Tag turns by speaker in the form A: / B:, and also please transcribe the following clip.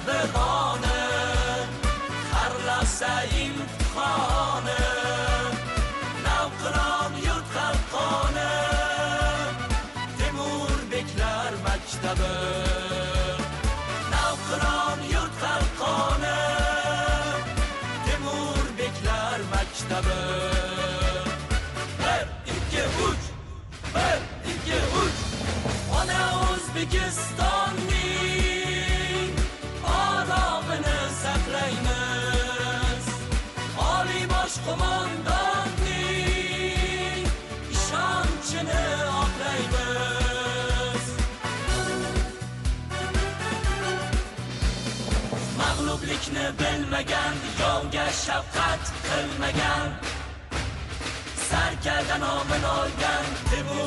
A: begona xarlasa imtihoni navqiron yurt xalqoni Temur beklar maktabi navqiron yurt xalqoni Temur beklar maktabi 1-2-3 ona O'zbekistonning oromini saqlaymiz oliy bosh qo'mondonning ishonchini oqlaymiz mag'lublikni bilmagan yovga shafqat qilmagan sarkarda nomin olgan Temur